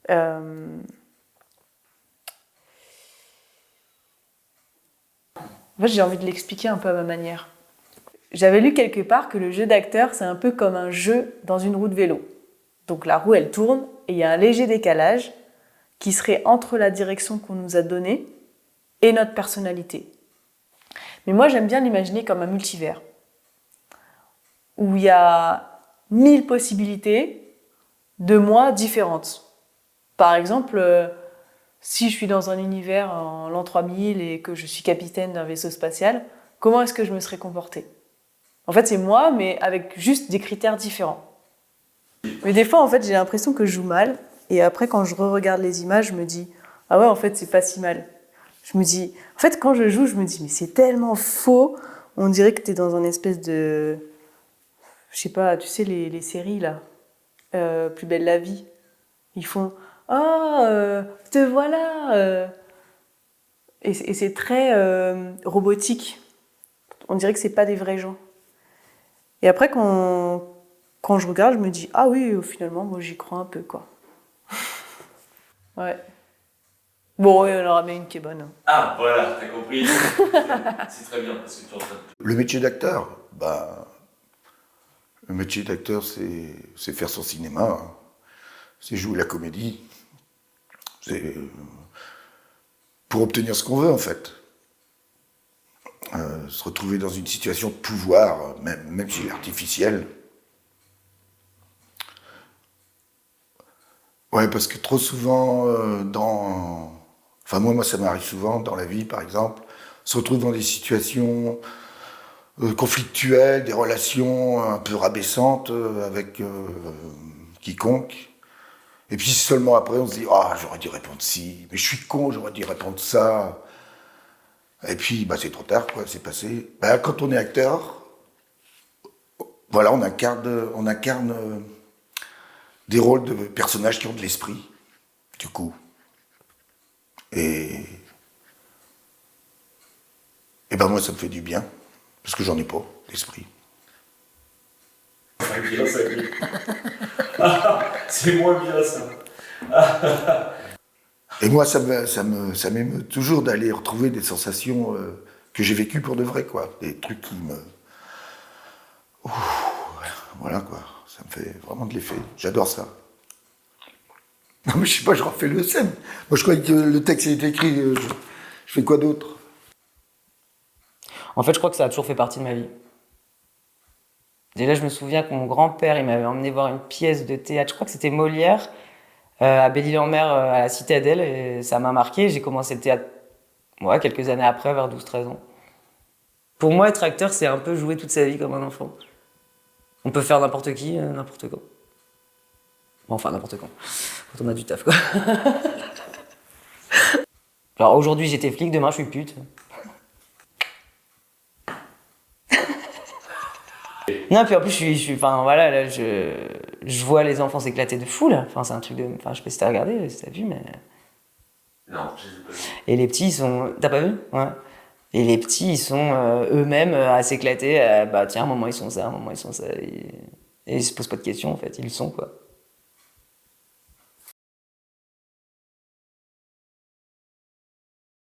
En fait, j'ai envie de l'expliquer un peu à ma manière. J'avais lu quelque part que le jeu d'acteur, c'est un peu comme un jeu dans une roue de vélo. Donc la roue, elle tourne et il y a un léger décalage qui serait entre la direction qu'on nous a donnée et notre personnalité. Mais moi, j'aime bien l'imaginer comme un multivers, où il y a 1000 possibilités de moi différentes. Par exemple, si je suis dans un univers en l'an 3000 et que je suis capitaine d'un vaisseau spatial, comment est-ce que je me serais comportée ? En fait, c'est moi, mais avec juste des critères différents. Mais des fois, en fait, j'ai l'impression que je joue mal. Et après, quand je re-regarde les images, je me dis « Ah ouais, en fait, c'est pas si mal. » Je me dis... En fait, quand je joue, je me dis « Mais c'est tellement faux. On dirait que t'es dans un espèce de... Je sais pas, tu sais, les séries, là. Plus belle la vie. Ils font « Ah, te voilà !» Et c'est très robotique. On dirait que c'est pas des vrais gens. Et après, quand je regarde, je me dis « Ah oui, finalement, moi, j'y crois un peu, quoi. » Ouais. Bon, ouais, on en ramène une qui est bonne. Ah, voilà, t'as compris. C'est très bien, parce que tu es en train de... Le métier d'acteur, le métier d'acteur, c'est faire son cinéma, hein. C'est jouer la comédie. C'est pour obtenir ce qu'on veut, en fait. Se retrouver dans une situation de pouvoir, même si elle est artificielle. Ouais, parce que trop souvent, Enfin, moi, ça m'arrive souvent dans la vie, par exemple, se retrouve dans des situations conflictuelles, des relations un peu rabaissantes avec quiconque. Et puis seulement après, on se dit « Ah, j'aurais dû répondre ci, mais je suis con, j'aurais dû répondre ça. » Et puis, c'est trop tard, quoi, c'est passé. Quand on est acteur, voilà, on incarne des rôles de personnages qui ont de l'esprit, du coup. Et moi, ça me fait du bien, parce que j'en ai pas, l'esprit. C'est moins bien, ça. Et moi, ça m'émeut toujours d'aller retrouver des sensations que j'ai vécues pour de vrai, quoi. Des trucs qui me... Voilà, quoi. Ça me fait vraiment de l'effet. J'adore ça. Non, mais je sais pas, je refais le scène. Moi, je croyais que le texte était écrit. Je fais quoi d'autre ? En fait, je crois que ça a toujours fait partie de ma vie. Déjà, je me souviens que mon grand-père, il m'avait emmené voir une pièce de théâtre, je crois que c'était Molière, à Belle-Île-en-Mer, à la Citadelle, et ça m'a marqué. J'ai commencé le théâtre quelques années après, vers 12-13 ans. Pour moi, être acteur, c'est un peu jouer toute sa vie comme un enfant. On peut faire n'importe qui, n'importe quand. Enfin, n'importe quand. Quand on a du taf, quoi. Alors aujourd'hui, j'étais flic, demain, je suis pute. Non, puis en plus, enfin voilà, là, je vois les enfants s'éclater de fou, là. Enfin, c'est un truc de... Enfin, je sais pas si t'as regardé, si t'as vu, mais... Non, je les ai pas vus. Et les petits, ils sont... T'as pas vu ? Ouais. Et les petits, ils sont eux-mêmes à s'éclater. Tiens, à un moment, ils sont ça, à un moment, ils sont ça. Et ils se posent pas de questions, en fait. Ils le sont, quoi.